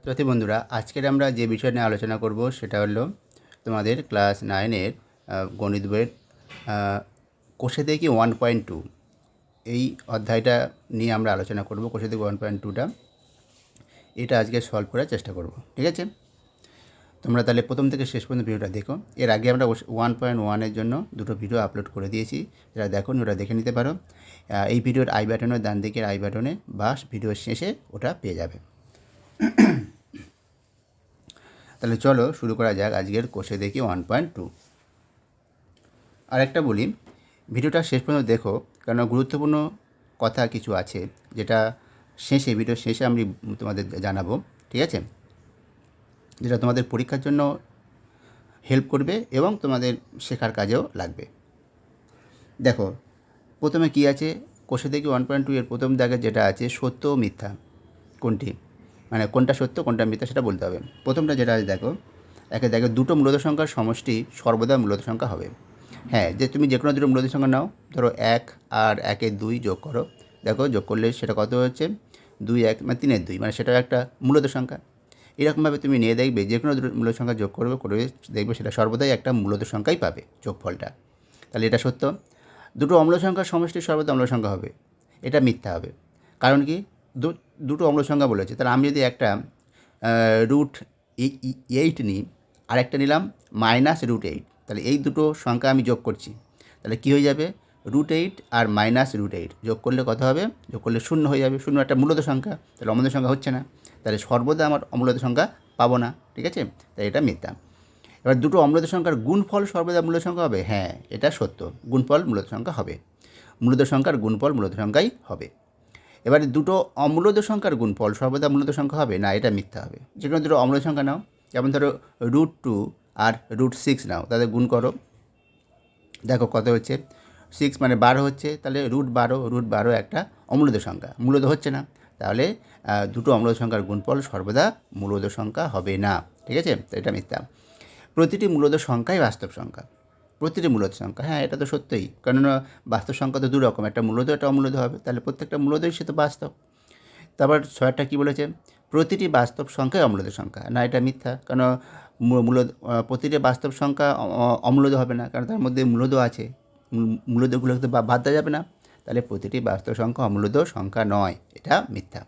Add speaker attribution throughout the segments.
Speaker 1: ছাত্রছাত্রী বন্ধুরা, আজকের আমরা যে বিষয় নিয়ে আলোচনা করব সেটা হলো তোমাদের ক্লাস 9-এর গণিত বইয়ের কোষে দেখি 1.2 এই অধ্যায়টা নিয়ে আমরা আলোচনা করব। কোষে দেখি 1.2টা এটা আজকে সলভ করার চেষ্টা করব, ঠিক আছে? তোমরা তাহলে প্রথম থেকে শেষ পর্যন্ত ভিডিওটা দেখো। এর আগে আমরা 1.1-এর জন্য দুটো ভিডিও আপলোড করে দিয়েছি, যারা দেখো ওটা দেখে নিতে পারো। এই ভিডিওর আই বাটনের ডান দিকের আই বাটনে বা ভিডিওর শেষে ওটা পেয়ে যাবে। তাহলে চলো শুরু করা যাক আজকের কোষে দেখি 1.2। আর একটা বলি, ভিডিওটা শেষ পর্যন্ত দেখো, কারণ গুরুত্বপূর্ণ কথা কিছু আছে যেটা ভিডিওর শেষে আমি তোমাদের জানাবো, ঠিক আছে? যেটা তোমাদের পরীক্ষার জন্য হেল্প করবে এবং তোমাদের শেখার কাজেও লাগবে। দেখো প্রথমে কি আছে, কোষে দেখি 1.2 এর প্রথম দাগে যেটা আছে সত্য ও মিথ্যা কোনটি, মানে কোনটা সত্য কোনটা মিথ্যা সেটা বলতে হবে। প্রথমটা যেটা আছে দেখো, দেখো দুটো মূলদ সংখ্যার সমষ্টি সর্বদা মূলদ সংখ্যা হবে। হ্যাঁ, যে তুমি যে কোনো দুটো মূলদ সংখ্যা নাও, ধরো 1 আর 1-এর 2 যোগ করো, দেখো যোগ করলে সেটা কত হচ্ছে 2 1 মানে 3-এর 2, মানে সেটা একটা মূলদ সংখ্যা। এরকমভাবে তুমি নিয়ে দেখবে যে কোনো দুটো মূলদ সংখ্যা যোগ করে দেখবে সেটা সর্বদাই একটা মূলদ সংখ্যাই পাবে যোগফলটা। তাহলে এটা সত্য। দুটো অম্ল সংখ্যার সমষ্টি সর্বদা অম্ল সংখ্যা হবে, এটা মিথ্যা হবে। কারণ কি, দুটো অম্ল সংখ্যা বলেছে, তাহলে আমি যদি একটা √8 নিই আর একটা নিলাম -√8, তাহলে এই দুটো সংখ্যা আমি যোগ করছি, তাহলে কী হয়ে যাবে, √8 আর -√8 যোগ করলে কত হবে, যোগ করলে 0 হয়ে যাবে। 0 একটা মূলদ সংখ্যা, তাহলে অমূলদ সংখ্যা হচ্ছে না, তাহলে সর্বদা আমার অমূলদ সংখ্যা পাবো না, ঠিক আছে? তাই এটা মিথ্যা। এবার দুটো অম্লদ সংখ্যার গুণফল সর্বদা মূলদ সংখ্যা হবে, হ্যাঁ এটা সত্য, গুণফল মূলদ সংখ্যা হবে, মূলদ সংখ্যার গুণফল মূলদ সংখ্যাই হবে। এবারে দুটো অম্লদ সংখ্যার গুণফল সর্বদা মূলদ সংখ্যা হবে না, এটা মিথ্যা হবে। যে কোনো দুটো অম্লদ সংখ্যা নাও, যেমন ধরো √2 আর √6 নাও, তাদের গুণ করো, দেখো কত হচ্ছে 6 মানে 12 হচ্ছে, তাহলে √12 একটা অমূলদ সংখ্যা, মূলদ হচ্ছে না, তাহলে দুটো অম্লদ সংখ্যার গুণফল সর্বদা মূলদ সংখ্যা হবে না, ঠিক আছে? তো এটা মিথ্যা। প্রতিটি মূলদ সংখ্যাই বাস্তব সংখ্যা, প্রতিটি মূলদ সংখ্যা, হ্যাঁ এটা তো সত্যিই, কেননা বাস্তব সংখ্যা তো দু রকম, একটা মূলদ একটা অমূলদ হবে, তাহলে প্রত্যেকটা মূলদই সে তো বাস্তব। তারপর 6টা কী বলেছে, প্রতিটি বাস্তব সংখ্যাই অমূলদ সংখ্যা, না এটা মিথ্যা, কারণ প্রতিটি বাস্তব সংখ্যা অমূলদ হবে না, কারণ তার মধ্যে মূলদ আছে, মূলদগুলোকে তো বাদ দেওয়া যাবে না, তাহলে প্রতিটি বাস্তব সংখ্যা অমূলদ সংখ্যা নয়, এটা মিথ্যা।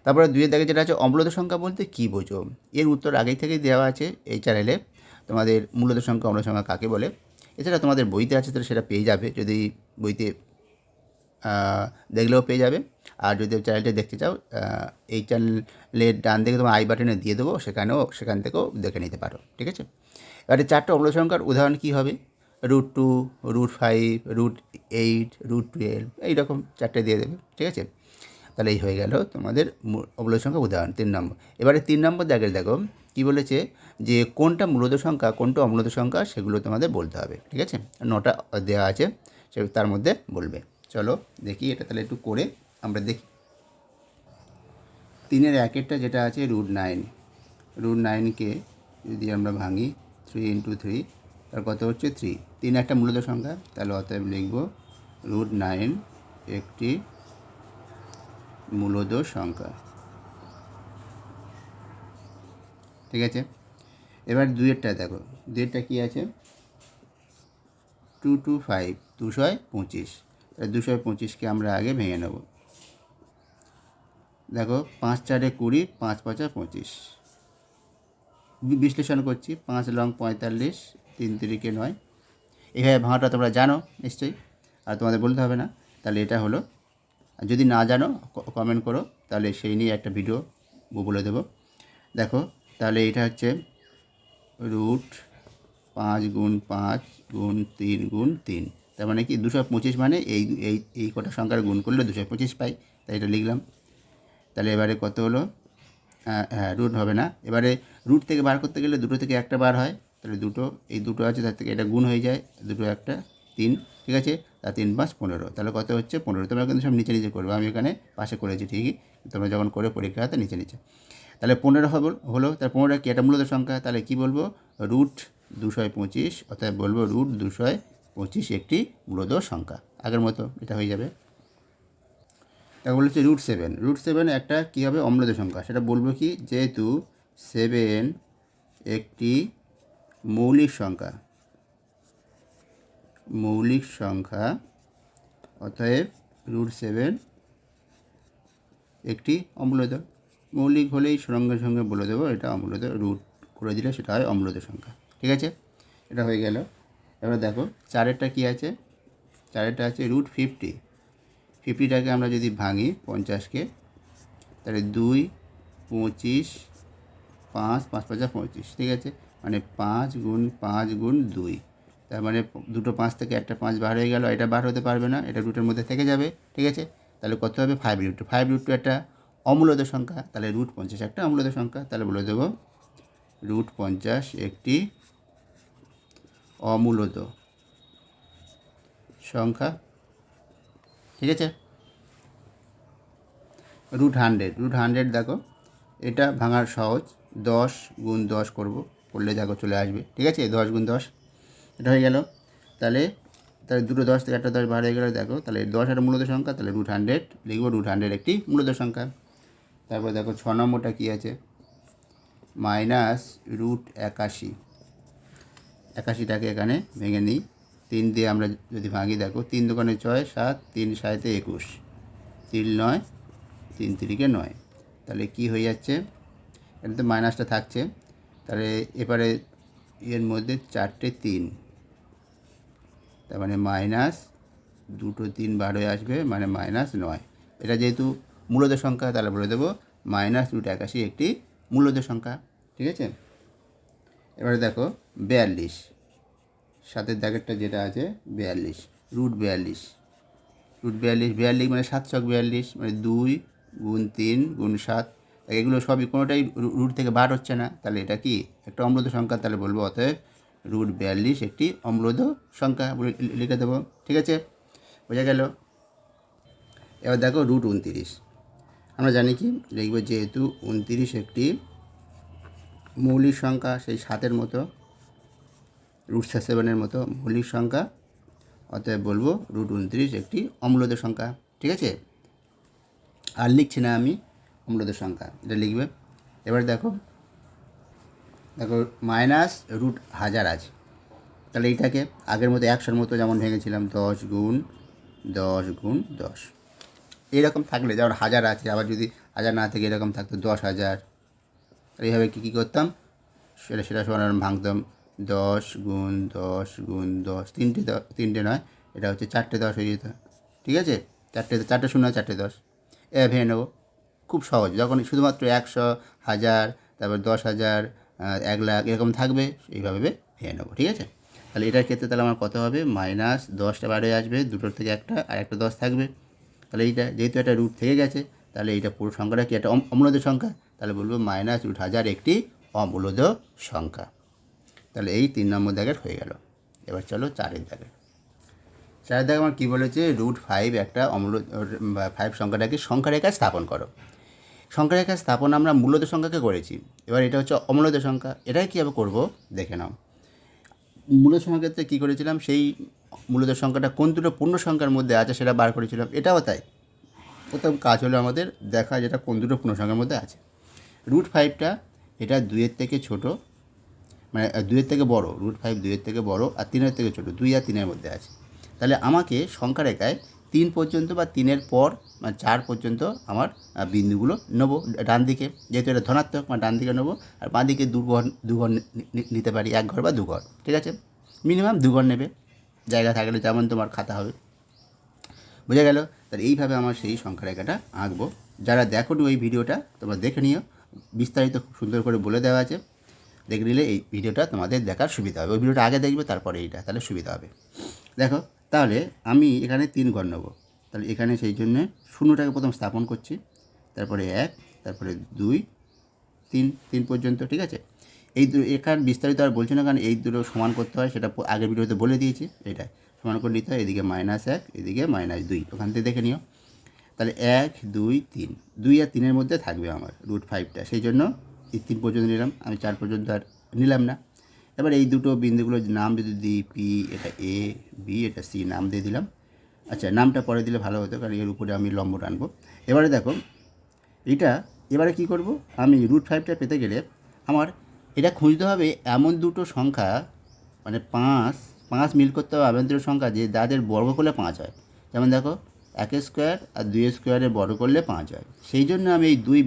Speaker 1: তারপরে 2-এর দাগে যেটা আছে, অম্লদ সংখ্যা বলতে কী বোঝো, এর উত্তর আগেই থেকেই দেওয়া আছে এই চ্যানেলে, তোমাদের মূলদ সংখ্যা অম্লদ সংখ্যা কাকে বলে। এছাড়া তোমাদের বইতে আছে, তাহলে সেটা পেয়ে যাবে, যদি বইতে দেখলেও পেয়ে যাবে। আর যদি চ্যানেলটা দেখতে চাও, এই চ্যানেলের ডান দিকে তোমার আই বাটনে দিয়ে দেবো, সেখান থেকেও দেখে নিতে পারো, ঠিক আছে? এবারে 4টা অম্লদ সংখ্যার উদাহরণ কী হবে, √2 √5 √8 √12, এইরকম 4টে দিয়ে দেবে, ঠিক আছে? তাহলে এই হয়ে গেল তোমাদের অম্লদ সংখ্যা উদাহরণ 3 নম্বর। এবারে 3 নম্বর দাগের দেখো কী বলেছে, যে কোনটা মূলদ সংখ্যা কোনটা অম্লদ সংখ্যা সেগুলো তোমাদের বলতে হবে, ঠিক আছে? 9টা দেওয়া আছে, সে তার মধ্যে বলবে। চলো দেখি এটা তাহলে একটু করে আমরা দেখি। 3-এর 1-এরটা যেটা আছে √9, √9কে যদি আমরা ভাঙি 3 × 3, তার কত হচ্ছে 3। 3 একটা মূলদ সংখ্যা, তাহলে অতএব লিখব √9 একটি মূলদ সংখ্যা, ঠিক আছে? এবার 2-এরটা দেখো, 2-এরটা কী আছে, 2 2 5 225, 225কে আমরা আগে ভেঙে নেব। দেখো 5 4 20, 5 5 25, বিশ্লেষণ করছি, 5 লং 45, 3 3 9। এইভাবে ভাঙাটা তোমরা জানো নিশ্চয়ই, আর তোমাদের বলতে হবে না। তাহলে এটা হলো, আর যদি না জানো কমেন্ট করো, তাহলে সেই নিয়ে একটা ভিডিও বলে দেবো। দেখো তাহলে এটা হচ্ছে √5 × 5 × 3 × 3, তার মানে কি 225, মানে এই কটা সংখ্যার গুণ করলে 225 পাই, তাই এটা লিখলাম। তাহলে এবারে কত হলো, হ্যাঁ রুট হবে না, এবারে রুট থেকে বার করতে গেলে দুটো থেকে একটা বার হয়, তাহলে এই দুটো আছে, তার থেকে এটা গুণ হয়ে যায়, 2 একটা 3, ঠিক আছে? তা 3 5 15, তাহলে কত হচ্ছে 15। তোমরা কিন্তু সব নিচে নিচে করবে, আমি এখানে পাশে করেছি ঠিকই, তোমরা যখন করে পরীক্ষা হাতে নিচে নিচে। তাহলে 15 হলো, তার 15টা কি একটা মূলদ সংখ্যা, তাহলে কি বলবো, √225, অর্থাৎ বলবো √225 একটি মূলদ সংখ্যা, আগের মতো এটা হয়ে যাবে। বলেছে √7 একটা কী হবে অম্লদ সংখ্যা, সেটা বলবো কি, যেহেতু 7 একটি মৌলিক সংখ্যা অতএব √7 একটি অম্লদ। মৌলিক হলেই সঙ্গে সঙ্গে বলে দেবো এটা অম্লদ, রুট করে দিলে সেটা হয় অম্লদ সংখ্যা। ঠিক আছে, এটা হয়ে গেল। এবার দেখো 4এরটা কী আছে, 4এরটা আছে √50। 50টাকে আমরা যদি ভাঙি 50কে, তাহলে 2, 25, 5, 5 5 25, ঠিক আছে, মানে 5 গুণ 5 গুণ 2, তার মানে দুটো 5 থেকে একটা 5 বার হয়ে গেল, এটা বার হতে পারবে না, এটা রুটের মধ্যে থেকে যাবে। ঠিক আছে, তাহলে কত হবে 5√2। 5√2 একটা অমূলদ সংখ্যা, তাহলে √50 একটা অমূলদ সংখ্যা, তাহলে বলে দেবো √50 একটি অমূলদ সংখ্যা। ঠিক আছে, √100 দেখো এটা ভাঙার সহজ, 10 গুণ 10 করলে দেখো চলে আসবে। ঠিক আছে, 10 গুণ 10 এটা হয়ে গেল। তাহলে দুটো 10 থেকে একটা 10 বার হয়ে গেল, দেখো তাহলে 10 একটা মূলদ সংখ্যা, তাহলে √100 লিখব, √100 একটি মূলদ সংখ্যা। তারপর দেখো 6 নম্বরটা কী আছে, -√81। 81টাকে এখানে ভেঙে নিই, 3 দিয়ে আমরা যদি ভাঙি, দেখো 3 দোকানে 6, 7, 3 7 21, 3 9, 3 3 9, তাহলে কি হয়ে যাচ্ছে, এটাতে মাইনাসটা থাকছে, তাহলে এবারে এর মধ্যে 4টে 3, তার মানে মাইনাস 2টো 3 বার হয়ে আসবে, মানে -9। এটা যেহেতু মূলদ সংখ্যা, তাহলে বলে দেবো -√81 একটি মূলদ সংখ্যা। ঠিক আছে, এবারে দেখো 42, 7এর দাগেরটা যেটা আছে 42, √42। √42 মানে 7 ছক 42, মানে 2 গুণ 3 গুণ 7, এগুলো সবই কোনোটাই রুট থেকে বার হচ্ছে না, তাহলে এটা কি একটা অম্লদ সংখ্যা, তাহলে বলবো অতএব √42 একটি অম্লদ সংখ্যা বলে লিখে দেবো। ঠিক আছে, বোঝা গেল। এবার দেখো √29, আমরা জানি কি লিখব, যেহেতু 29 একটি মৌলিক সংখ্যা, সেই 7-এর মতো, √7-এর মতো মৌলিক সংখ্যা, অতএব বলবো √29 একটি অম্লদ সংখ্যা। ঠিক আছে, আর লিখছি না আমি অম্লদ সংখ্যা, এটা লিখবে। এবার দেখো -√1000 আছে, তাহলে এইটাকে আগের মতো 100-এর মতো যেমন ভেঙেছিলাম, 10 গুণ 10 গুণ 10, এইরকম থাকলে, যেমন 1000 আছে, আবার যদি 1000 না থেকে এরকম থাকতো 10,000, এইভাবে কী করতাম, সেটা সমান ভাঙতাম, 10 গুণ 10 গুণ 10, তিনটে নয়, এটা হচ্ছে 4টে 10 হয়ে যেত। ঠিক আছে, 4টে 0, 4টে 10, এ ভেঙে নেবো, খুব সহজ। যখন শুধুমাত্র 100, 1000, তারপর 10,000, 1,00,000 এরকম থাকবে, এইভাবে ভেঙে নেবো। ঠিক আছে, তাহলে এটার ক্ষেত্রে তাহলে আমার কত হবে, -10টা বাইরে আসবে, দুটোর থেকে একটা, আর একটা 10 থাকবে, তাহলে এইটা যেহেতু একটা রুট থেকে গেছে, তাহলে এইটা পুরো সংখ্যাটা কি একটা অমূলদ সংখ্যা, তাহলে বলবো -√1000 একটি অমূলদ সংখ্যা। তাহলে এই 3 নম্বর দাগের হয়ে গেল। এবার চলো 4-এর দাগে। 4-এর দাগে আমার কী বলেছে, √5 একটা অমূলদ, 5 সংখ্যাটাকে সংখ্যারেখায় স্থাপন করো। সংখ্যারেখায় স্থাপন আমরা মূলদ সংখ্যাকে করেছি, এবার এটা হচ্ছে অমূলদ সংখ্যা, এটাই কীভাবে করবো দেখে নাও। মূলদ সংখ্যার ক্ষেত্রে কী করেছিলাম, সেই মূলদ সংখ্যাটা কোন দুটো পূর্ণ সংখ্যার মধ্যে আছে সেটা বার করেছিলাম, এটাও তাই। প্রথম কাজ হলো আমাদের দেখা যেটা কোন দুটো পূর্ণ সংখ্যার মধ্যে আছে। √5টা এটা 2-এর থেকে ছোটো, মানে 2-এর থেকে বড়ো, √5 2-এর থেকে বড়ো, আর 3-এর থেকে ছোটো, 2 আর 3-এর মধ্যে আছে। তাহলে আমাকে সংখ্যা রেখায় 3 পর্যন্ত বা 3-এর পর, মানে 4 পর্যন্ত আমার বিন্দুগুলো নেবো ডান দিকে, যেহেতু এটা ধনাত্মক, মানে ডান দিকে নেবো, আর বাঁ দিকে দুঘর নিতে পারি, 1 ঘর বা 2 ঘর। ঠিক আছে, মিনিমাম 2 ঘর নেবে, জায়গা থাকলে যেমন তোমার খাতা হবে। বোঝা গেল, তাহলে এইভাবে আমার সেই সংখ্যা রেখাটা আঁকবো। যারা দেখো ওই ভিডিওটা তোমরা দেখে নিও, বিস্তারিত খুব সুন্দর করে বলে দেওয়া আছে, দেখে নিলে এই ভিডিওটা তোমাদের দেখার সুবিধা হবে। ওই ভিডিওটা আগে দেখবে, তারপরে এইটা, তাহলে সুবিধা হবে। দেখো, তাহলে আমি এখানে 3 ঘর নেব, তাহলে এখানে সেই জন্যে শূন্যটাকে প্রথম স্থাপন করছি, তারপরে 1, তারপরে 2, 3 পর্যন্ত। ঠিক আছে, এই এখানে বিস্তারিত আর বলছি না, কারণ এই দুটো সমান করতে হয়, সেটা আগের ভিডিওতে বলে দিয়েছি। এটা সমান করে নিতে হয়, এদিকে -1, এদিকে -2, ওখান থেকে দেখে নিও। তাহলে 1, 2, 3, 2 আর 3-এর মধ্যে থাকবে আমার √5টা, সেই জন্য এই 3 পর্যন্ত নিলাম, আমি 4 পর্যন্ত আর নিলাম না। এবার এই দুটো বিন্দুগুলোর নাম যদি দিই, P এটা A, B এটা C নাম দিয়ে দিলাম। আচ্ছা, নামটা পরে দিলে ভালো হতো, কারণ এর উপরে আমি লম্ব টানবো। এবারে দেখো এবারে কী করব, আমি √5টা পেতে গেলে আমার এটা খুঁজতে হবে এমন দুটো সংখ্যা, মানে পাঁচ পাঁচ মিল করতে হবে এমন দুটো সংখ্যা যে যাদের বর্গ করলে 5 হয়। যেমন দেখো 1² আর 2² বর্গ করলে 5 হয়। সেই জন্য আমি এই দুই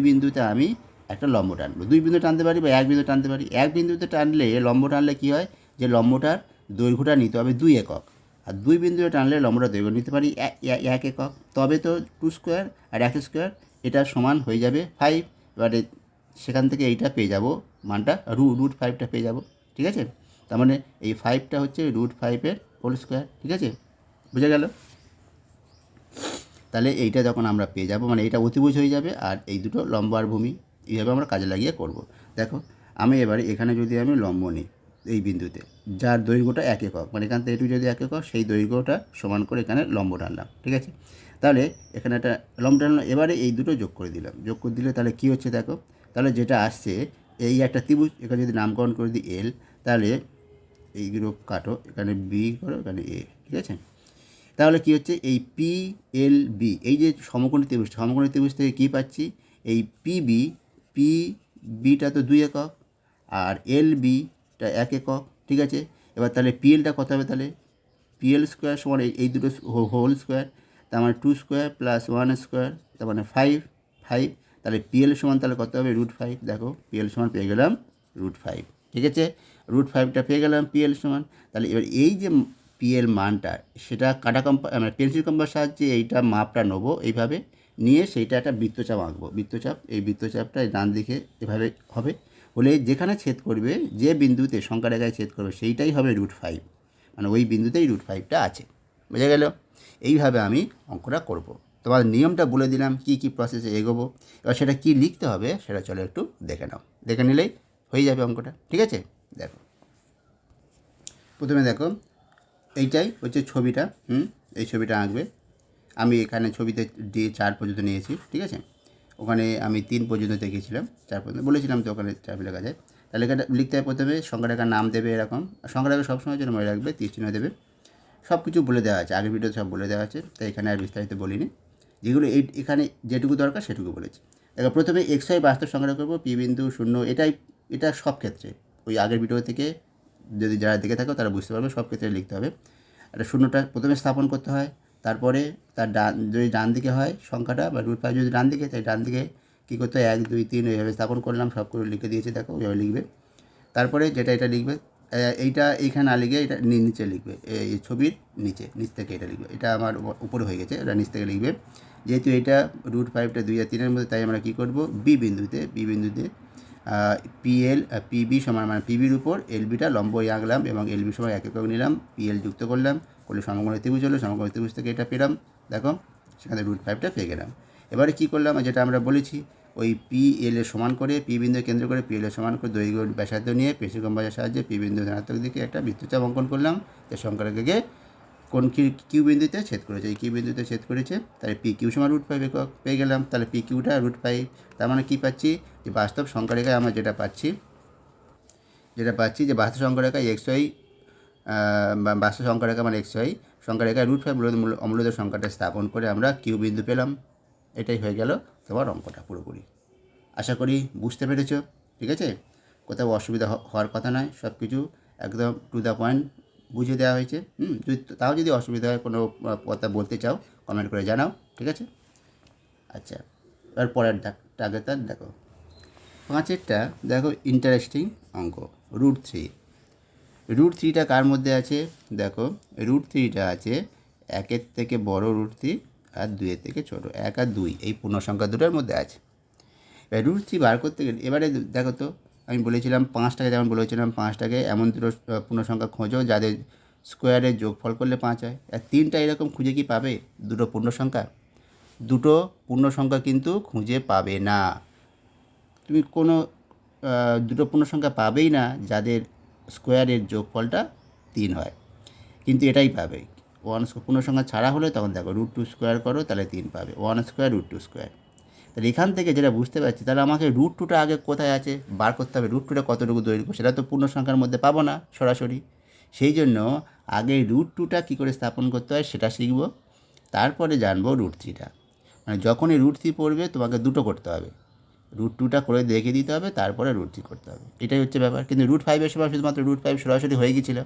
Speaker 1: বিন্দুতে আমি একটা লম্ব টানবো। দুই বিন্দু টানতে পারি বা এক বিন্দু টানতে পারি। এক বিন্দুতে টানলে লম্ব টানলে কী হয়, যে লম্বটার দৈর্ঘ্যটা নিতে হবে 2 একক, আর দুই বিন্দুতে টানলে লম্বটা দৈর্ঘ্য নিতে পারি 1 একক। তবে তো 2² আর 1² এটা সমান হয়ে যাবে 5। এবারে সেখান থেকে এইটা পেয়ে যাব, মানটা √5টা পেয়ে যাব। ঠিক আছে, তার মানে এই 5টা হচ্ছে √5 হোল স্কোয়ার। ঠিক আছে, বুঝে গেল? তাহলে এইটা যখন আমরা পেয়ে যাব, মানে এটা অতিভুজ হয়ে যাবে, আর এই দুটো লম্ব আর ভূমি এইভাবে আমরা কাজে লাগিয়ে করব। দেখো আমি এবারে এখানে যদি আমি লম্ব নিই এই বিন্দুতে, যার দৈর্ঘ্যটা 1 একক, মানে এখান থেকে এটুকু যদি 1 একক, সেই দৈর্ঘ্যটা সমান করে এখানে লম্ব টানলাম। ঠিক আছে, তাহলে এখানে একটা লম্ব টানলাম। এবারে এই দুটো যোগ করে দিলাম। যোগ করে দিলে তাহলে কী হচ্ছে দেখো, তাহলে যেটা আসছে এই একটা ত্রিভুজ, এখানে যদি নামকরণ করে দিই এল, তাহলে এইগুলো কাটো, এখানে বি করো, এখানে এ। ঠিক আছে, তাহলে কী হচ্ছে, এই পি এল বি, এই যে সমকোণী ত্রিভুজ থেকে কী পাচ্ছি, এই পি বিটা তো 2 একক, আর এল বিটা 1 একক। ঠিক আছে, এবার তাহলে পিএলটা কত হবে, তাহলে PL² সমান এই দুটো হোল স্কোয়ার, তার মানে 2² + 1², তার মানে 5। তাহলে পিএল সমান তাহলে কত হবে, √5। দেখো পিএল সমান পেয়ে গেলাম √5। ঠিক আছে, √5টা পেয়ে গেলাম পিএল সমান। তাহলে এবার এই যে পিএল মানটা, সেটা মানে পেন্সিল কম্পাসের সাহায্যে এইটা মাপটা নেবো, এইভাবে নিয়ে সেইটা একটা বৃত্তচাপ আঁকবো। এই বৃত্তচাপটা ডান দিকে এভাবে হবে, হলে যেখানে ছেদ করবে, যে বিন্দুতে সংখ্যা রেখায় ছেদ করবে, সেইটাই হবে √5, মানে ওই বিন্দুতেই √5টা আছে। বুঝে গেল? এইভাবে আমি অঙ্কটা করব। তোমার নিয়মটা বলে দিলাম, কি কি প্রসেসে এগোবো। এবার সেটা কি লিখতে হবে সেটা চলো একটু দেখে নাও। দেখে নিলেই হয়ে যাবে অঙ্কটা। ঠিক আছে, দেখো প্রথমে দেখো এইটাই হচ্ছে ছবিটা। এই ছবিটা আঁকবে। আমি এখানে ছবিতে D4 পর্যন্ত নিয়েছি। ঠিক আছে, ওখানে আমি 3 পর্যন্ত দেখিয়েছিলাম, 4 পর্যন্ত বলেছিলাম, তো ওখানে 4 লেখা যায়। তাহলে এখানে লিখতে হবে প্রথমে সংখ্যা রেখার নাম দেবে এরকম, আর সংখ্যা রেখা সবসময় জন্য মনে রাখবে, তীর চিহ্ন দেবে। সব কিছু বলে দেওয়া আছে, আগের ভিডিওতে সব বলে দেওয়া আছে, তাই এখানে আর বিস্তারিত বলিনি। যেগুলো এখানে যেটুকু দরকার সেটুকু বলেছি। দেখো প্রথমে XY বাস্তব সংখ্যা করবো, P বিন্দু 0, এটা সব ক্ষেত্রে ওই আগের ভিডিও থেকে যদি যারা দেখে থাকো তারা বুঝতে পারবে, সব ক্ষেত্রে লিখতে হবে। একটা শূন্যটা প্রথমে স্থাপন করতে হয়, তারপরে তার যদি ডান দিকে হয় সংখ্যাটা বা √5 যদি ডান দিকে, তাই ডান দিকে কী করতে হয়, 1 2 3 এইভাবে স্থাপন করলাম, সব করে লিখে দিয়েছি, দেখো ওইভাবে লিখবে। তারপরে এটা লিখবে, এইটা এইখানে না লিখে এটা নিচে লিখবে, এই ছবির নিচ থেকে এটা লিখবে। এটা আমার উপরে হয়ে গেছে, এটা নিচ থেকে লিখবে। যেহেতু এটা √5টা 2 আর 3-এর মধ্যে, তাই আমরা কী করবো, বি বিন্দুতে পিবি সমান, মানে পিবির উপর এলবিটা লম্ব আঁকলাম, এবং এলবি সমান 1 একক নিলাম, পিএল যুক্ত করলাম, করলে সমকোণী ত্রিভুজ হলো। সমকোণী ত্রিভুজ থেকে এটা পেলাম, দেখো সেখানে √5টা পেয়ে গেলাম। এবারে কী করলাম, যেটা আমরা বলেছি, ওই PL এর সমান করে, পি বিন্দু কেন্দ্র করে PL এর সমান করে দৈর্ঘ্য ব্যাসার্ধ নিয়ে পেন্সিল কম্পাসের সাহায্যে পি বিন্দু ধনাত্মক দিকে একটা বৃত্তচাপ অঙ্কন করলাম। যে সংখ্যা রেখাকে কোন কিউ বিন্দুতে ছেদ করেছে, এই কিউ বিন্দুতে ছেদ করেছে, তাহলে PQ সমান √5 একক পেয়ে গেলাম। তাহলে PQটা √5, তার মানে কী পাচ্ছি, যে বাস্তব সংখ্যা রেখায় আমরা যেটা পাচ্ছি, যে বাস্তব সংখ্যা রেখায় XY, বাস্তব সংখ্যা রেখা মানে XY সংখ্যা রেখায় √5 অমূল্যদের সংখ্যাটা স্থাপন করে আমরা কিউ বিন্দু পেলাম। এটাই হয়ে গেল তোমার অঙ্কটা পুরোপুরি। আশা করি বুঝতে পেরেছ। ঠিক আছে, কোথাও অসুবিধা হওয়ার কথা নয়, সব কিছু একদম টু দ্য পয়েন্ট বুঝিয়ে দেওয়া হয়েছে। যদি অসুবিধা হয়, কোনো কথা বলতে চাও, কমেন্ট করে জানাও। ঠিক আছে, আচ্ছা এবার পরের টার্গেটটা দেখো। 5-এরটা দেখো, ইন্টারেস্টিং অঙ্ক। √3, √3টা কার মধ্যে আছে, দেখো √3টা আছে 1-এর থেকে বড় √3 আর 2-এর থেকে ছোটো, 1 আর 2 এই পূর্ণ সংখ্যা দুটোর মধ্যে আছে। এবার √3 বার করতে গেলে, এবারে দেখো তো, আমি বলেছিলাম 5টাকে, যেমন বলেছিলাম 5টাকে এমন দুটো পূর্ণ সংখ্যা খোঁজো যাদের স্কোয়ারের যোগফল করলে 5 হয়। আর 3টা এরকম খুঁজে কি পাবে, দুটো পূর্ণ সংখ্যা কিন্তু খুঁজে পাবে না। তুমি কোনো দুটো পূর্ণ সংখ্যা পাবেই না যাদের স্কোয়ারের যোগফলটা 3 হয়, কিন্তু এটাই পাবে। পূর্ণ সংখ্যা ছাড়া হলে তখন দেখো √2² করো, তাহলে 3 পাবে, 1² √2²। তাহলে এখান থেকে যেটা বুঝতে পারছি, তাহলে আমাকে √2টা আগে কোথায় আছে বার করতে হবে। √2টা কতটুকু দৈর্ঘ্য, সেটা তো পূর্ণ সংখ্যার মধ্যে পাবো না সরাসরি। সেই জন্য আগে রুট টুটা কী করে স্থাপন করতে হয় সেটা শিখব, তারপরে জানবো রুট থ্রিটা। মানে যখনই রুট থ্রি পড়বে তোমাকে দুটো করতে হবে, রুট টুটা করে দেখে দিতে হবে, তারপরে রুট থ্রি করতে হবে, এটাই হচ্ছে ব্যাপার। কিন্তু রুট ফাইভের সময় শুধুমাত্র রুট ফাইভ সরাসরি হয়ে গিয়েছিল,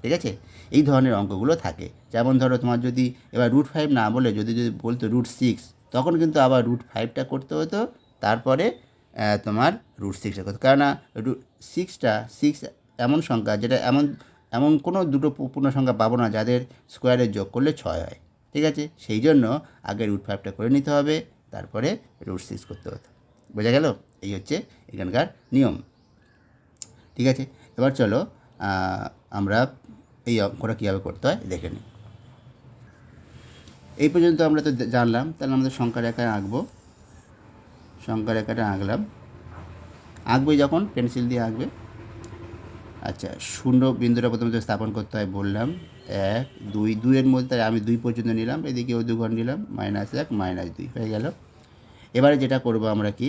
Speaker 1: ঠিক আছে। এই ধরনের অঙ্কগুলো থাকে। যেমন ধরো তোমার যদি এবার রুট ফাইভ না বলে যদি যদি বলতো রুট সিক্স, তখন কিন্তু আবার রুট ফাইভটা করতে হতো, তারপরে তোমার রুট সিক্সটা করতে, কেননা রুট সিক্স এমন সংখ্যা যেটা এমন এমন কোনো দুটো পূর্ণ সংখ্যা পাবো না যাদের স্কোয়ারের যোগ করলে 6 হয়, ঠিক আছে। সেই জন্য আগে রুট ফাইভটা করে নিতে হবে, তারপরে রুট সিক্স করতে হতো। বোঝা গেল? এই হচ্ছে এখানকার নিয়ম, ঠিক আছে। এবার চলো আমরা এই অঙ্কটা কীভাবে করতে হয় দেখে নিই। এই পর্যন্ত আমরা তো জানলাম, তাহলে আমাদের সংখ্যা রেখায় আঁকবো। সংখ্যা রেখাটা আঁকবে যখন পেন্সিল দিয়ে আঁকবে। আচ্ছা, শূন্য বিন্দুটা প্রথমে স্থাপন করতে হয় বললাম, 1 2, 2-এর মধ্যে আমি 2 পর্যন্ত নিলাম, এদিকেও 2 ঘর নিলাম, -1 -2 হয়ে গেল। এবারে যেটা করব আমরা কি,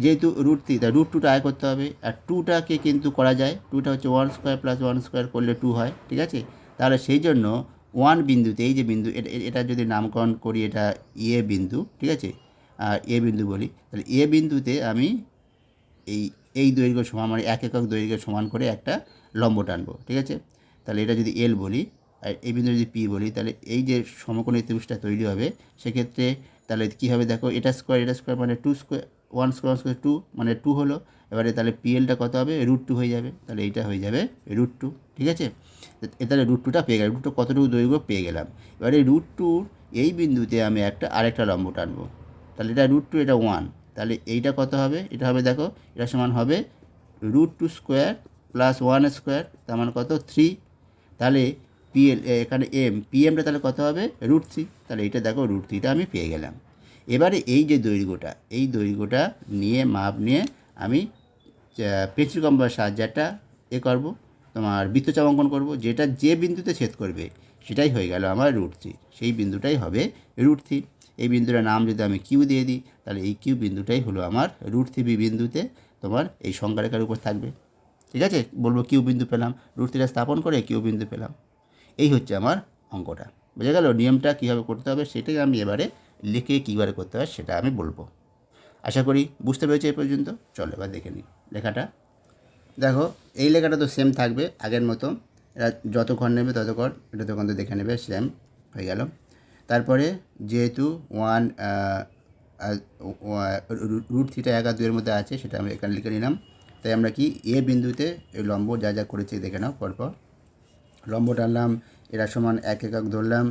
Speaker 1: যেহেতু রুট থ্রি, তা রুট টুটা আয় করতে হবে। আর টুটাকে কিন্তু করা যায়, টুটা হচ্ছে 1 স্কোয়ার প্লাস 1 স্কোয়ার করলে 2 হয়, ঠিক আছে। তাহলে সেই জন্য 1 বিন্দুতে, এই যে বিন্দু, এটা যদি নামকরণ করি, এটা এ বিন্দু, ঠিক আছে, আর এ বিন্দু বলি, তাহলে এ বিন্দুতে আমি এই দৈর্ঘ্য সমান, মানে 1 একক দৈর্ঘ্য সমান করে একটা লম্ব টানবো, ঠিক আছে। তাহলে এটা যদি এল বলি, আর এই বিন্দু যদি পি বলি, তাহলে এই যে সমকোণী ত্রিভুজটা তৈরি হবে, সেক্ষেত্রে তাহলে কী হবে দেখো, এটা স্কোয়ার মানে 2 স্কোয়ার, 1 স্কোয়ার 2 মানে 2 হলো। এবারে তাহলে পিএলটা কত হবে, √2 হয়ে যাবে, তাহলে এইটা হয়ে যাবে √2, ঠিক আছে। তাহলে √2টা পেয়ে গেলাম, √2 কতটুকু দৈর্ঘ্য পেয়ে গেলাম। এবারে √2 এই বিন্দুতে আমি আরেকটা লম্ব টানবো, তাহলে এটা √2, এটা 1, তাহলে এইটা কত হবে, এটা হবে দেখো, এটা সমান হবে √2 স্কোয়ার প্লাস 1 স্কোয়ার, তার মানে কত 3। তাহলে পিএল এখানে পিএমটা তাহলে কত হবে √3, তাহলে এইটা দেখো √3টা আমি পেয়ে গেলাম। এবারে এই যে দৈর্ঘ্যটা, এই দৈর্ঘ্যটা নিয়ে মাপ নিয়ে আমি পেন্সিল কম্পাসের সাহায্যে একটা করবো, তোমার বৃত্তচাপ অঙ্কন করবো, যেটা যে বিন্দুতে ছেদ করবে সেটাই হয়ে গেল আমার √3, সেই বিন্দুটাই হবে √3। এই বিন্দুটার নাম যদি আমি কিউ দিয়ে দিই, তাহলে এই কিউ বিন্দুটাই হলো আমার √3 বিন্দুতে তোমার এই সংখ্যা রেখার উপর থাকবে, ঠিক আছে। বলবো কিউ বিন্দু পেলাম, √3টা স্থাপন করে কিউ বিন্দু পেলাম। এই হচ্ছে আমার অঙ্কটা, বুঝে গেল। নিয়মটা কীভাবে করতে হবে সেটাই আমি এবারে লিখে কীভাবে করতে হয় সেটা আমি বলবো। আশা করি বুঝতে পেরেছি এই পর্যন্ত। চলো এবার দেখে নিই লেখাটা। দেখো, এই লেখাটা তো সেম থাকবে আগের মতো, এরা যত ঘর নেবে তত ঘর, এটা তখন তো দেখে নেবে, সেম হয়ে গেল। তারপরে যেহেতু √3টা 1 আর 2-এর মধ্যে আছে, সেটা আমি এখানে লিখে নিলাম। তাই আমরা কি এ বিন্দুতে এই লম্ব যা যা করেছি দেখে নাও পরপর। লম্ব টানলাম, এরা সমান 1 একক ধরলাম,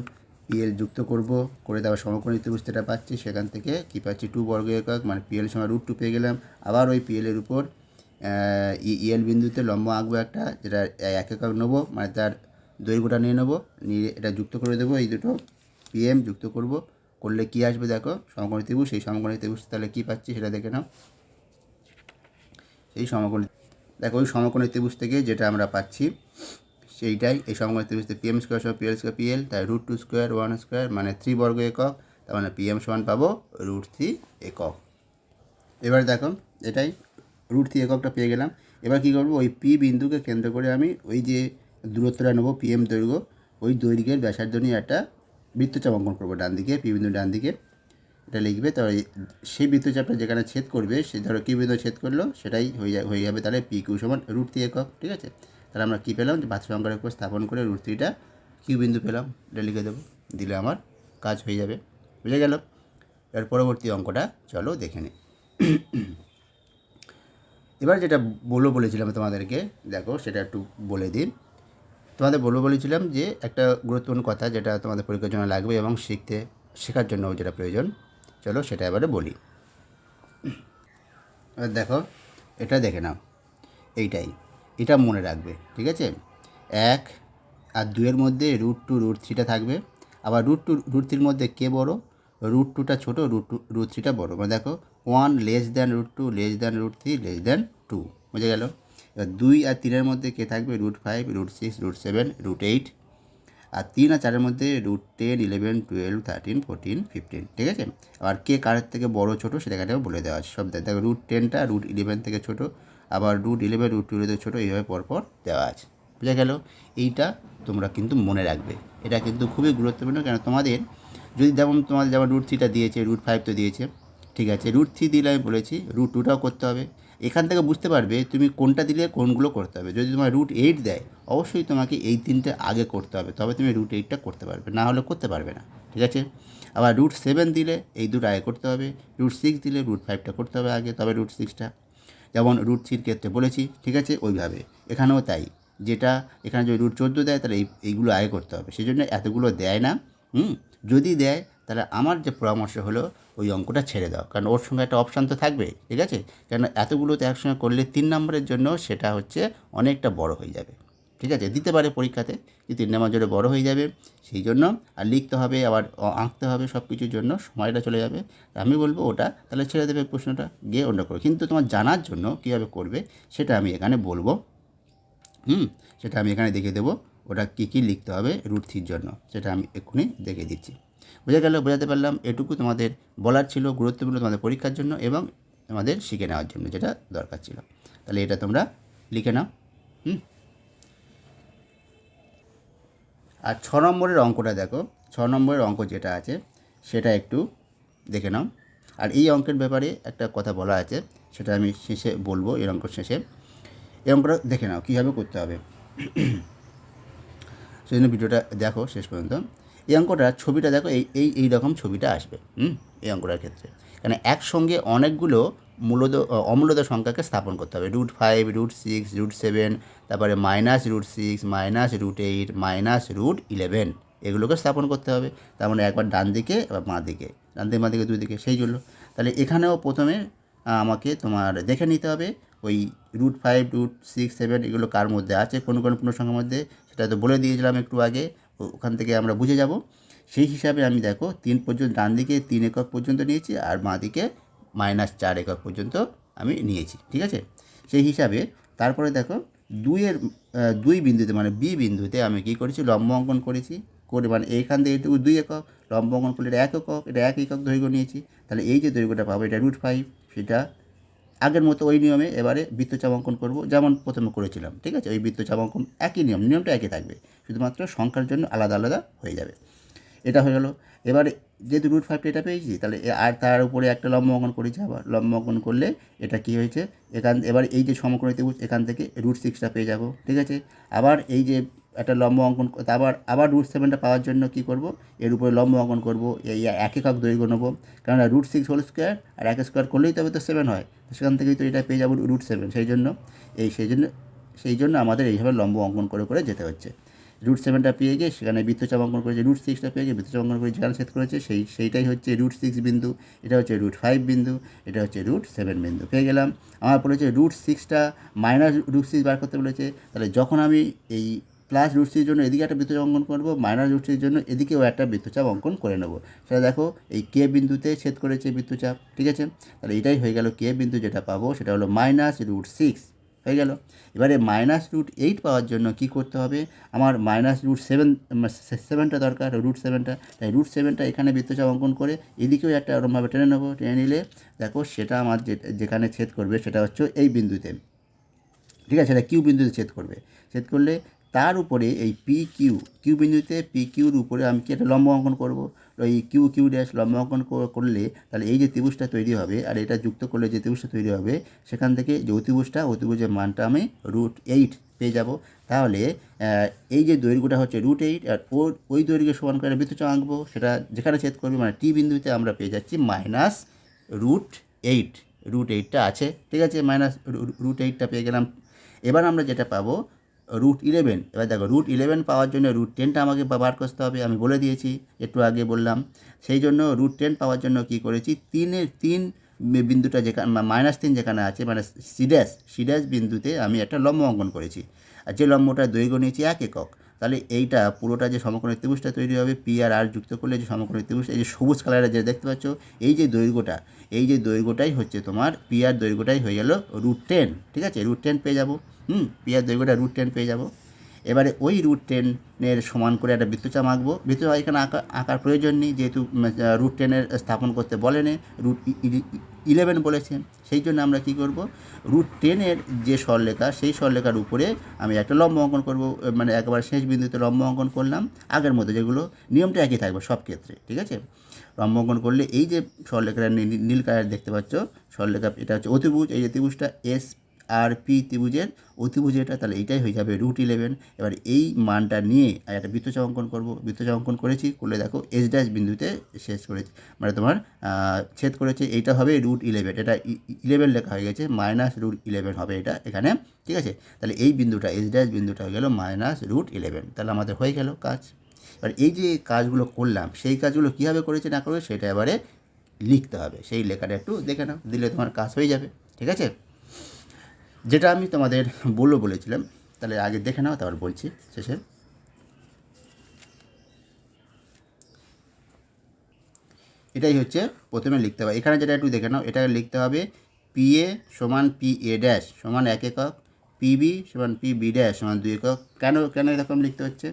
Speaker 1: পিএল যুক্ত করব, করে দেওয়া সমকোণী ত্রিভুজ যেটা পাচ্ছি সেখান থেকে কী পাচ্ছি 2 বর্গ একক, মানে পিএল সমান √2 পেয়ে গেলাম। আবার ওই পিএলের উপর ইএল বিন্দুতে লম্ব আঁকবো একটা, যেটা 1 একক নেবো, মানে তার দৈর্ঘ্যটা নিয়ে নেবো, নিয়ে এটা যুক্ত করে দেবো, এই দুটো পিএম যুক্ত করব, করলে কী আসবে দেখো সমকোণী ত্রিভুজ। সেই সমকোণী ত্রিভুজ তাহলে কী পাচ্ছি সেটা দেখে নাও। এই সমকোণী দেখো, ওই সমকোণী ত্রিভুজ থেকে যেটা আমরা পাচ্ছি সেইটাই, এই সমকোণী ত্রিভুজতে পিএম স্কোয়ার সমান পিএল স্কোয়ার পিএল, তাই √2 স্কোয়ার 1 স্কোয়ার মানে 3 বর্গ একক, তার মানে পিএম সমান পাবো √3 একক। এবার দেখো, এটাই √3 এককটা পেয়ে গেলাম। এবার কী করবো, ওই পি বিন্দুকে কেন্দ্র করে আমি ওই যে দূরত্বটা নেবো পিএম দৈর্ঘ্য, ওই দৈর্ঘ্যের ব্যাসার্ধ নিয়ে একটা বৃত্তচাপ অঙ্কন করবো ডান দিকে, পি বিন্দু ডান দিকে এটা লিখবে। তো সেই বৃত্তচাপটা যেখানে ছেদ করবে, সে ধরো কিউ বিন্দু ছেদ করলো, সেটাই হয়ে যাবে তাহলে পি কিউ সমান √3 একক, ঠিক আছে। তাহলে আমরা কী পেলাম, যে বাস্তব সংখ্যার উপর স্থাপন করে √3টা কিউ বিন্দু পেলাম, এটা লিখে দেবো, দিলে আমার কাজ হয়ে যাবে, বুঝে গেল। এর পরবর্তী অঙ্কটা চলো দেখে নিই। এবার যেটা বলেছিলাম তোমাদেরকে, দেখো সেটা একটু বলে দিই। তোমাদের বলেছিলাম যে একটা গুরুত্বপূর্ণ কথা যেটা তোমাদের পরীক্ষার জন্য লাগবে এবং শেখার জন্য যেটা প্রয়োজন, চলো সেটা এবারে বলি। এবার দেখো, এটা দেখে নাও, এটা মনে রাখবে, ঠিক আছে। 1 আর 2-এর মধ্যে √2 √3টা থাকবে, আবার √2 √3-র মধ্যে কে বড়, √2টা ছোটো, √3টা বড়, মানে দেখো 1 less than √2 less than √3 less than 2, বুঝে গেল। এবার 2 আর 3-এর মধ্যে কে থাকবে, √5 √6 √7 √8, আর 3 আর 4-এর মধ্যে √10 11 12 13 14 15, ঠিক আছে। আবার কে কারের থেকে বড় ছোটো সেটা এখানে বলে দেওয়া আছে সব, দেখো √10টা √11 থেকে ছোটো, আবার √11 √12 থেকে ছোটো, এইভাবে পরপর দেওয়া আছে, বোঝা গেল? এইটা তোমরা কিন্তু মনে রাখবে, এটা কিন্তু খুবই গুরুত্বপূর্ণ। কেন তোমাদের যদি তোমাদের যেমন √3টা দিয়েছে, √5 তো দিয়েছে, ঠিক আছে, √3 দিলে আমি বলেছি √2টাও করতে হবে। এখান থেকে বুঝতে পারবে তুমি কোনটা দিলে কোনগুলো করতে হবে। যদি তোমার √8 দেয়, অবশ্যই তোমাকে এই 3টে আগে করতে হবে, তবে তুমি √8টা করতে পারবে, না হলে করতে পারবে না, ঠিক আছে? আবার √7 দিলে এই দুটো আগে করতে হবে, √6 দিলে √5টা করতে হবে আগে, তবে √6টা। যেমন √3 ক্ষেত্রে বলেছি, ঠিক আছে, ওইভাবে এখানেও তাই। যেটা এখানে যদি √14 দেয়, তাহলে এইগুলো আগে করতে হবে, সেই জন্য এতগুলো দেয় না। যদি দেয়, তাহলে আমার যে পরামর্শ হলো ওই অঙ্কটা ছেড়ে দাও, কারণ ওর সঙ্গে একটা অপশান তো থাকবে, ঠিক আছে? কেন এতগুলো তো একসঙ্গে করলে 3 নম্বরের জন্য সেটা হচ্ছে অনেকটা বড় হয়ে যাবে, ঠিক আছে? দিতে পারে পরীক্ষাতে, কিন্তু 3 নম্বর জন্য বড় হয়ে যাবে, সেই জন্য আর লিখতে হবে, আবার আঁকতে হবে, সব কিছুর জন্য সময়টা চলে যাবে। আমি বলবো ওটা তাহলে ছেড়ে দেবে, প্রশ্নটা গিয়ে অন্য করো। কিন্তু তোমার জানার জন্য কীভাবে করবে সেটা আমি এখানে বলবো। সেটা আমি এখানে দেখিয়ে দেবো, ওটা কী লিখতে হবে √3 জন্য, সেটা আমি এক্ষুনি দেখিয়ে দিচ্ছি। বোঝা গেল? বোঝাতে পারলাম? এটুকু তোমাদের বলার ছিল, গুরুত্বপূর্ণ তোমাদের পরীক্ষার জন্য এবং তোমাদের শিখে নেওয়ার জন্য, যেটা দরকার ছিল। তাহলে এটা তোমরা লিখে নাও। আর 6 নম্বরের অঙ্কটা দেখো, 6 নম্বরের অঙ্ক যেটা আছে সেটা একটু দেখে নাও। আর এই অঙ্কের ব্যাপারে একটা কথা বলা আছে, সেটা আমি শেষে বলবো, এই অঙ্ক শেষে। এই অঙ্কটা দেখে নাও কীভাবে করতে হবে, সেই জন্য ভিডিওটা দেখো শেষ পর্যন্ত। এই অঙ্কটার ছবিটা দেখো, এই রকম ছবিটা আসবে এই অঙ্কটার ক্ষেত্রে। কারণ একসঙ্গে অনেকগুলো অমূল্যদ সংখ্যাকে স্থাপন করতে হবে, √5, √6, √7, তারপরে -√6, -√8, -√11, এগুলোকে স্থাপন করতে হবে। তার মানে একবার ডান দিকে, এবার বাঁ দিকে, ডান দিকে বাঁ দিকে, দুই দিকে, সেই জন্য। তাহলে এখানেও প্রথমে আমাকে তোমার দেখে নিতে হবে ওই √5, √6, 7 এগুলো কার মধ্যে আছে, কোন কোন পূর্ণসংখ্যার মধ্যে, সেটা তো বলে দিয়েছিলাম একটু আগে, ওখান থেকে আমরা বুঝে যাব। সেই হিসাবে আমি দেখো 3 পর্যন্ত, ডান দিকে 3 একক পর্যন্ত নিয়েছি, আর বাঁ দিকে -4 একক পর্যন্ত আমি নিয়েছি, ঠিক আছে? সেই হিসাবে তারপরে দেখো 2 বিন্দুতে, মানে বি বিন্দুতে আমি কী করেছি, লম্ব অঙ্কন করেছি, করে মানে এইখান থেকে এটুকু 2 একক, লম্ব অঙ্কন করলে এটা 1 একক, এটা 1 একক দৈর্ঘ্য নিয়েছি। তাহলে এই যে দৈর্ঘ্যটা পাবো, এটা √5, সেটা আগের মতো ওই নিয়মে এবারে বৃত্তচাপ অঙ্কন করব, যেমন প্রথমে করেছিলাম, ঠিক আছে? ওই বৃত্তচাপ অঙ্কন একই নিয়মটা একই থাকবে, শুধুমাত্র সংখ্যার জন্য আলাদা আলাদা হয়ে যাবে। এটা হয়ে গেল। এবারে যেহেতু √5টা এটা পেয়েছি, তাহলে আর তার উপরে একটা লম্ব অঙ্কন করেছি, আবার লম্ব অঙ্কন করলে এটা কী হয়েছে, এবার এই যে সমকোণী ত্রিভুজ, এখান থেকে √6টা পেয়ে যাব, ঠিক আছে? আবার এই যে একটা লম্ব অঙ্কন, আবার √7টা পাওয়ার জন্য কী করব, এর উপরে লম্ব অঙ্কন করব, এই 1 একক দৈর্ঘ্য নেব, কারণ √6 হোল স্কোয়ার আর 1 স্কোয়ার করলেই তবে তো 7 হয়, সেখান থেকেই তো এটা পেয়ে যাব √7, সেই জন্য আমাদের এইভাবে লম্ব অঙ্কন করে করে যেতে হচ্ছে। √7টা পেয়ে গিয়ে সেখানে বৃত্তচাপ অঙ্কন করেছে, √6টা পেয়ে গিয়ে বৃত্তচাপ অঙ্কন করে যেখানে ছেদ করেছে সেইটাই হচ্ছে √6 বিন্দু, এটা হচ্ছে √5 বিন্দু, এটা হচ্ছে √7 বিন্দু পেয়ে গেলাম। আমার বলেছে √6টা -√6 বার করতে বলেছে, তাহলে যখন আমি এই +√6 জন্য এদিকে একটা বৃত্তচাপ অঙ্কন করবো, -√6 জন্য এদিকেও একটা বৃত্তচাপ অঙ্কন করে নেব। সেটা দেখো এই কে বিন্দুতে ছেদ করেছে বৃত্তচাপ, ঠিক আছে? তাহলে এটাই হয়ে গেল কে বিন্দু, যেটা পাবো সেটা হলো -√6 হয়ে গেল। এবারে -√8 পাওয়ার জন্য কি করতে হবে, আমার -7টা দরকার, √7টা, তাই √7টা এখানে বৃত্তচাপ অঙ্কন করে এদিকেও একটা ওরমভাবে টেনে নেবো, টেনে নিলে দেখো সেটা আমার যেখানে ছেদ করবে সেটা হচ্ছে এই বিন্দুতে, ঠিক আছে? সেটা কিউ বিন্দুতে ছেদ করলে তার উপরে এই কিউ বিন্দুতে কিউর উপরে আমি কি একটা লম্ব অঙ্কন করব, এই কিউ ড্যাশ লম্ব অঙ্কন করলে তাহলে এই যে ত্রিভুজটা তৈরি হবে আর এটা যুক্ত করলে যে ত্রিভুজটা তৈরি হবে, সেখান থেকে যে অতিভুজের মানটা আমি √8 পেয়ে যাব। তাহলে এই যে দৈর্ঘ্যটা হচ্ছে √8, আর ওই দৈর্ঘ্যের সমান করে বৃত্তচাপ আঁকবো, সেটা যেখানে ছেদ করবে, মানে টি বিন্দুতে আমরা পেয়ে যাচ্ছি -√8, √8টা আছে, ঠিক আছে? -√8টা পেয়ে গেলাম। এবার আমরা যেটা পাবো √11, এবার দেখো √11 পাওয়ার জন্য √10টা আমাকে বার করতে হবে, আমি বলে দিয়েছি, একটু আগে বললাম। সেই জন্য √10 পাওয়ার জন্য কী করেছি, 3 বিন্দুটা যেখানে -3 যেখানে আছে, মানে সি ড্যাশ বিন্দুতে আমি একটা লম্ব অঙ্কন করেছি, আর যে লম্বটার দৈর্ঘ্য নিয়েছি 1 একক। তাহলে এইটা পুরোটা যে সমকোণী ত্রিভুজটা তৈরি হবে, পি আর আর যুক্ত করলে যে সমকোণী ত্রিভুজ, এই যে সবুজ কালারে যে দেখতে পাচ্ছ, এই যে দৈর্ঘ্যটাই হচ্ছে তোমার পি আর দৈর্ঘ্যটাই হয়ে গেল √10, ঠিক আছে? √10 পেয়ে যাবো, পি আর দৈর্ঘ্যটা √10 পেয়ে যাবো। এবারে ওই রুট টেনের সমান করে একটা বৃত্তচাপ আঁকবো। বৃত্তচাপ এখানে আঁকার প্রয়োজন নেই, যেহেতু রুট টেনের স্থাপন করতে বলেনি, রুট 11 বলেছে। সেই জন্য আমরা কী করব, রুট টেনের যে সরলরেখা সেই সরলরেখার উপরে আমি একটা লম্ব অঙ্কন করব, মানে একেবারে শেষ বিন্দুতে লম্ব অঙ্কন করলাম আগের মতো, যেগুলো নিয়মটা একই থাকবে সব ক্ষেত্রে, ঠিক আছে। লম্ব অঙ্কন করলে এই যে সরলরেখাটা নীল কালার দেখতে পাচ্ছ সরলরেখা, এটা হচ্ছে অতিভুজ, এই যে ত্রিভুজটা এস আর পি ত্রিভুজের অতিভুজ এটা, তাহলে এইটাই হয়ে যাবে রুট 11। এবার এই মানটা নিয়ে একটা বৃত্তচাপ অঙ্কন করবো। বৃত্তচাপ অঙ্কন করেছি, করলে দেখো এস ড্যাশ বিন্দুতে শেষ করেছি, মানে তোমার ছেদ করেছে, এইটা হবে রুট 11। এটা 11 লেখা হয়ে গেছে, মাইনাস রুট 11 হবে এটা এখানে, ঠিক আছে। তাহলে এই বিন্দুটা এস ড্যাশ বিন্দুটা হয়ে গেল মাইনাস রুট 11, তাহলে আমাদের হয়ে গেল কাজ। এবার এই যে কাজগুলো করলাম, সেই কাজগুলো কীভাবে করেছে না করবে সেটা এবারে লিখতে হবে। সেই লেখাটা একটু দেখে নাও, দিলে তোমার কাজ হয়ে যাবে, ঠিক আছে। যেটা আমি তোমাদের বলেছিলাম, তাহলে আগে দেখে নাও, তারপর বলছি শেষে। এটাই হচ্ছে প্রথমে লিখতে হবে। এখানে যেটা একটু দেখে নাও, এটা লিখতে হবে পি এ সমান পি এ ড্যাশ সমান 1 একক, পিবি সমান পিবি ড্যাশ সমান 2 একক। কেন এরকম লিখতে হচ্ছে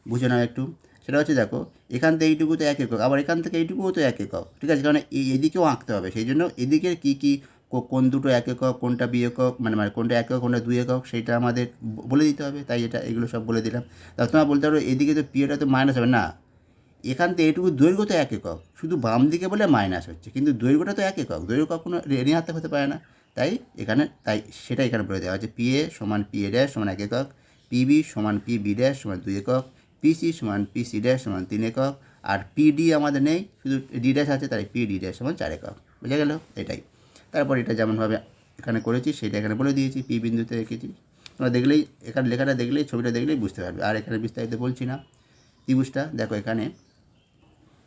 Speaker 1: বুঝে নাও একটু। সেটা হচ্ছে দেখো, এখান থেকে এইটুকু তো 1 একক, আবার এখান থেকে এইটুকুও তো 1 একক, ঠিক আছে। কারণ এদিকেও আঁকতে হবে, সেই জন্য এদিকের কী কোন দুটো 1 একক, কোনটা 2 একক, মানে কোনটা 1 একক কোনটা 2 একক, সেইটা আমাদের বলে দিতে হবে। তাই এগুলো সব বলে দিলাম। তা তোমরা বলতে পারো এদিকে তো পি এটা তো মাইনাস হবে না, এখান থেকে এইটুকু দৈর্ঘ্য তো 1 একক, শুধু বাম দিকে বলে মাইনাস হচ্ছে, কিন্তু দৈর্ঘ্যটা তো 1 একক, দৈর্ঘ্য কখনো ঋণাত্মক হতে পারে না। সেটা এখানে বলে দেওয়া হচ্ছে, পি এ সমান পি এ ড্যাশ সমান 1 একক, পিবি সমান পিবি ড্যাশ সমান 2 একক, পিসি সমান পিসি ড্যাশ সমান 3 একক, আর পিডি আমাদের নেই, শুধু ডি ড্যাশ আছে, তাই পিডি ড্যাশ সমান 4 একক। বুঝা গেল এটাই। তারপর এটা যেমনভাবে এখানে করেছি সেটা এখানে বলে দিয়েছি, পি বিন্দুতে রেখেছি। তোমরা দেখলেই, এখানে লেখাটা দেখলেই, ছবিটা দেখলেই বুঝতে পারবে, আর এখানে বিস্তারিত বলছি না। ত্রিভুজটা দেখো এখানে,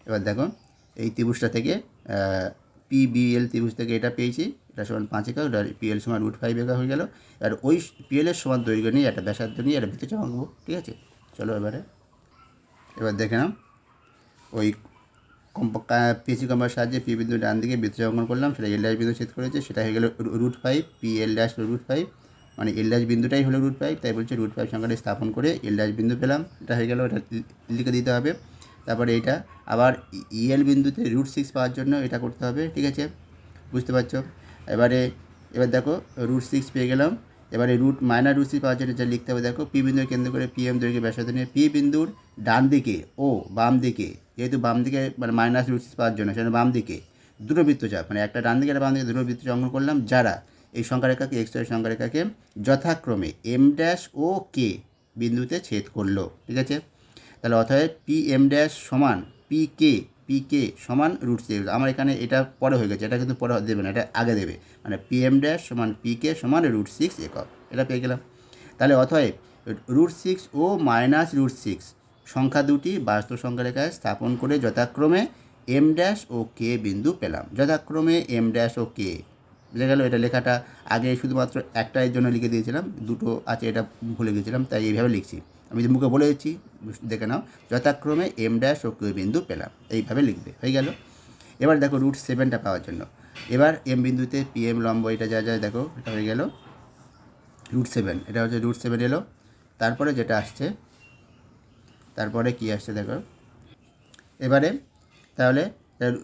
Speaker 1: এবার দেখো এই ত্রিভুজটা থেকে পিবিএল ত্রিভুজ থেকে এটা পেয়েছি, এটা সমান 5 একক, পিএল সমান রুট 5 একক হয়ে গেল। আর ওই পিএলের সমান দৈর্ঘ্য নিয়ে একটা ব্যাসার্ধ নিয়ে একটা বৃত্তচাপ আঁকবো, ঠিক আছে। চলো এবার দেখে নাও, ওই পিসি কম্পার সাহায্যে পি বিন্দু ডান দিকে বৃত্তচাপ অঙ্কন করলাম, সেটা এল ড্যাশ বিন্দু ছেদ করেছে, সেটা হয়ে গেল root 5, P L dash root 5, মানে এল ড্যাশ বিন্দুটাই হলো রুট 5, তাই বলছে রুট 5 সংখ্যাটি স্থাপন করে এল ড্যাশ বিন্দু পেলাম, এটা হয়ে গেল, এটা লিখে দিতে হবে। তারপরে এইটা আবার ইএল বিন্দুতে রুট 6 পাওয়ার জন্য এটা করতে হবে, ঠিক আছে, বুঝতে পারছো। এবার দেখো রুট 6 পেয়ে গেলাম। এবারে মাইনাস রুট 6 পাওয়ার জন্য যা লিখতে হবে, দেখো পি বিন্দুর কেন্দ্র করে পি এম দৈর্ঘ্যের ব্যাসার্ধ নিয়ে পি বিন্দুর ডান দিকে ও বাম দিকে, যেহেতু বাম দিকে মানে মাইনাস রুট 6 পাওয়ার জন্য সেজন্য বাম দিকে দুটো বৃত্তচাপ, মানে একটা ডান দিকে একটা বাম দিকে দুটো বৃত্তচাপ অঙ্কন করলাম, যারা এই সংখ্যারেখাকে এক্স ওয়াই সংখ্যারেখাকে যথাক্রমে এম ড্যাশ ও কে বিন্দুতে ছেদ করলো, ঠিক আছে। তাহলে অতএব পি এম ড্যাশ সমান পি কে সমান রুট 6। আমার এখানে এটা পরে হয়ে গেছে, এটা কিন্তু পরে দেবে না, এটা আগে দেবে, মানে পি এম ড্যাশ সমান পি কে সমান রুট 6 একক, এটা পেয়ে গেলাম। তাহলে অতএব রুট 6 ও মাইনাস রুট 6 সংখ্যা দুটি বাস্তব সংখ্যা রেখায় স্থাপন করে যথাক্রমে এম ড্যাশ ও কে বিন্দু পেলাম, যথাক্রমে এম ড্যাশ ও কে। বুঝে গেল, এটা লেখাটা আগে শুধুমাত্র একটার জন্য লিখে দিয়েছিলাম, দুটো আছে এটা ভুলে গেছিলাম, তাই এইভাবে লিখছি। আমি যে মুখে বলে দিচ্ছি দেখে নাও, যথাক্রমে এম ড্যাশ ও কে বিন্দু পেলাম, এইভাবে লিখবে, হয়ে গেল। এবার দেখো রুট 7টা পাওয়ার জন্য, এবার এম বিন্দুতে পি এম লম্ব এটা যা যায় দেখো, এটা হয়ে গেল রুট 7, এটা হচ্ছে রুট 7 এলো। তারপরে যেটা আসছে, তারপরে কি আসছে দেখো, এবারে তাহলে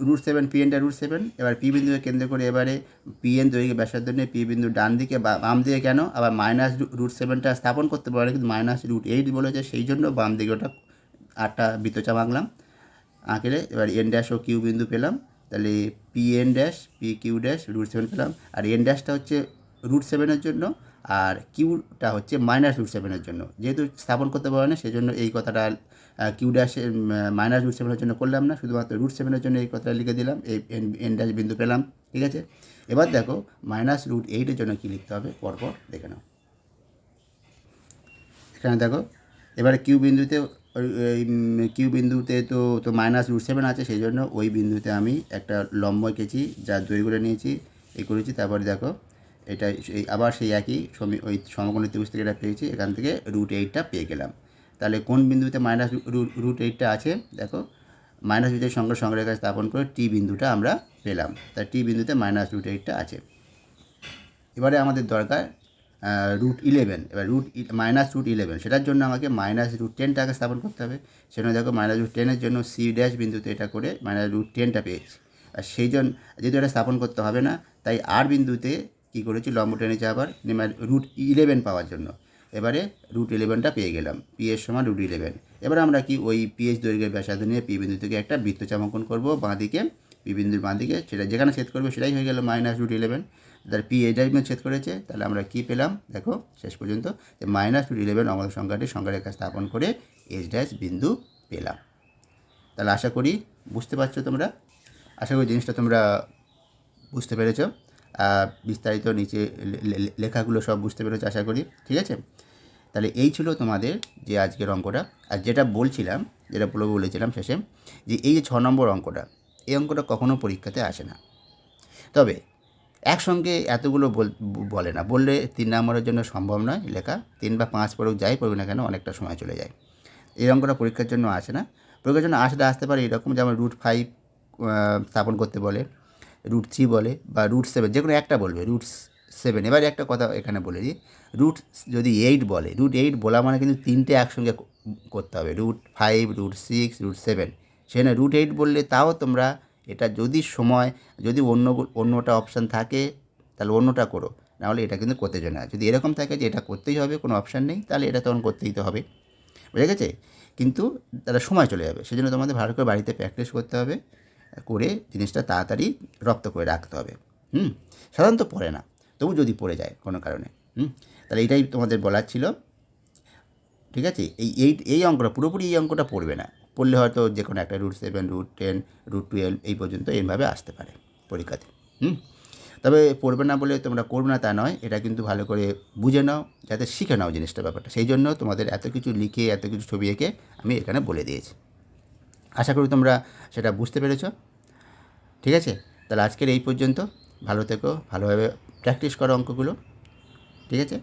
Speaker 1: রুট 7 পি এনটা রুট 7, এবার পি বিন্দুকে কেন্দ্র করে এবারে পি এন দৈর্ঘ্য ব্যাসার্ধ নিয়ে পি বিন্দু ডান দিকে বা বাম দিকে, কেন আবার মাইনাস রুট 7টা স্থাপন করতে পারে, কিন্তু মাইনাস রুট 8 বলেছে, সেই জন্য বাম দিকে ওটা 8টা বৃত্তচাপ আঁকলাম, আঁকলে এবার এন ড্যাশ ও কিউ বিন্দু পেলাম। তাহলে P N dash P Q dash root 7 পেলাম, আর এন ড্যাশটা হচ্ছে রুট 7-এর জন্য, আর কিউটা হচ্ছে মাইনাস রুট 7-এর জন্য, যেহেতু স্থাপন করতে পারে না সেই জন্য এই কথাটা কিউ ড্যাশের মাইনাস রুট 7-এর জন্য করলাম না, শুধুমাত্র রুট 7-এর জন্য এই কথাটা লিখে দিলাম, এই এন ড্যাশ বিন্দু পেলাম, ঠিক আছে। এবার দেখো মাইনাস রুট 8-এর জন্য কী লিখতে হবে পরপর দেখে নাও। এখানে দেখো এবারে কিউ বিন্দুতে তো মাইনাস রুট 7 আছে, সেই জন্য ওই বিন্দুতে আমি একটা লম্ব এঁকেছি, যার দৈর্ঘ্যটা নিয়েছি এই করেছি। তারপরে দেখো এটা আবার সেই একই ওই সমকোণী ত্রিভুজ থেকে এটা পেয়েছি, এখান থেকে রুট 8টা পেয়ে গেলাম। তাহলে কোন বিন্দুতে মাইনাস রুট 8টা আছে দেখো, মাইনাস রুটের সঙ্গে সংরেখা স্থাপন করে টি বিন্দুটা আমরা পেলাম, তাই টি বিন্দুতে মাইনাস রুট 8টা আছে। এবারে আমাদের দরকার √11, এবার -√11, সেটার জন্য আমাকে -√10টাকে স্থাপন করতে হবে। সেজন্য দেখো -√10-এর জন্য সি ড্যাশ বিন্দুতে এটা করে -√10টা পেয়েছি। আর সেই জন্য যেহেতু এটা স্থাপন করতে হবে না, তাই আর বিন্দুতে কী করেছি, লম্ব টেনেছি আবার √11 পাওয়ার জন্য। এবারে √11টা পেয়ে গেলাম, পি এর সমান √11। এবার আমরা কি ওই পিএইচ দৈর্ঘ্যের ব্যাসার্ধ নিয়ে পি বিন্দু থেকে একটা বৃত্তচাপ অঙ্কন করবো বাঁদিকে, পি বিন্দুর বাঁদিকে, সেটা যেখানে ছেদ করবে সেটাই হয়ে গেল -√11। তাহলে পি এই ডাইমেন্স ছেদ করেছে, তাহলে আমরা কী পেলাম দেখো শেষ পর্যন্ত, যে -√11 আমাদের সংখ্যাটি সংখ্যারেখা স্থাপন করে এইচ ড্যাশ বিন্দু পেলাম। তাহলে আশা করি বুঝতে পারছো তোমরা, আশা করি জিনিসটা তোমরা বুঝতে পেরেছো। বিস্তারিত নিচে লেখাগুলো সব বুঝতে পেরেছো আশা করি, ঠিক আছে। তাহলে এই ছিল তোমাদের যে আজকের অঙ্কটা। আর যেটা বলছিলাম, যেটা বলেছিলাম শেষে, যে এই যে 6 নম্বর অঙ্কটা, এই অঙ্কটা কখনো পরীক্ষাতে আসে না। তবে একসঙ্গে এতগুলো বলে না, বললে 3 নম্বরের জন্য সম্ভব নয় লেখা। 3 বা 5 পড়ুক, যাই পড়ুক না কেন, অনেকটা সময় চলে যায়। এই অঙ্কটা পরীক্ষার জন্য আসে না। পরীক্ষার জন্য আসতে পারে এরকম, যেমন √5 স্থাপন করতে বলে, √3 বলে, বা √7, যে কোনো একটা বলবে, √7। এবারে একটা কথা এখানে বলে দিই, যদি 8 বলে, √8 বলা মানে কিন্তু 3টে একসঙ্গে করতে হবে, √5, √6, √7। সেখানে √8 বললে তাও তোমরা এটা যদি অন্যটা অপশান থাকে তাহলে অন্যটা করো, নাহলে এটা কিন্তু করতে চায় না। যদি এরকম থাকে যে এটা করতেই হবে, কোনো অপশান নেই, তাহলে এটা তখন করতেই তো হবে, বুঝে গেছে। কিন্তু তাহলে সময় চলে যাবে, সেজন্য তোমাদের ভালো করে বাড়িতে প্র্যাকটিস করতে হবে, করে জিনিসটা তাড়াতাড়ি রপ্ত করে রাখতে হবে। সাধারণত পড়ে না, তবু যদি পড়ে যায় কোনো কারণে, তাহলে এটাই তোমাদের বলার ছিল, ঠিক আছে। এই অঙ্কটা পুরোপুরি, এই অঙ্কটা পড়বে না, পড়লে হয়তো যে কোনো একটা √7, √10, √12 এই পর্যন্ত এইভাবে আসতে পারে পরীক্ষাতে। তবে পড়বে না বলে তোমরা করবে না তা নয়, এটা কিন্তু ভালো করে বুঝে নাও, যাতে শিখে নাও জিনিসটা, ব্যাপারটা। সেই জন্য তোমাদের এত কিছু লিখে, এত কিছু ছবি এঁকে আমি এখানে বলে দিয়েছি। আশা করি তোমরা সেটা বুঝতে পেরেছ, ঠিক আছে। তাহলে আজকের এই পর্যন্ত, ভালো থেকো, ভালোভাবে প্র্যাকটিস করো অঙ্কগুলো, ঠিক আছে।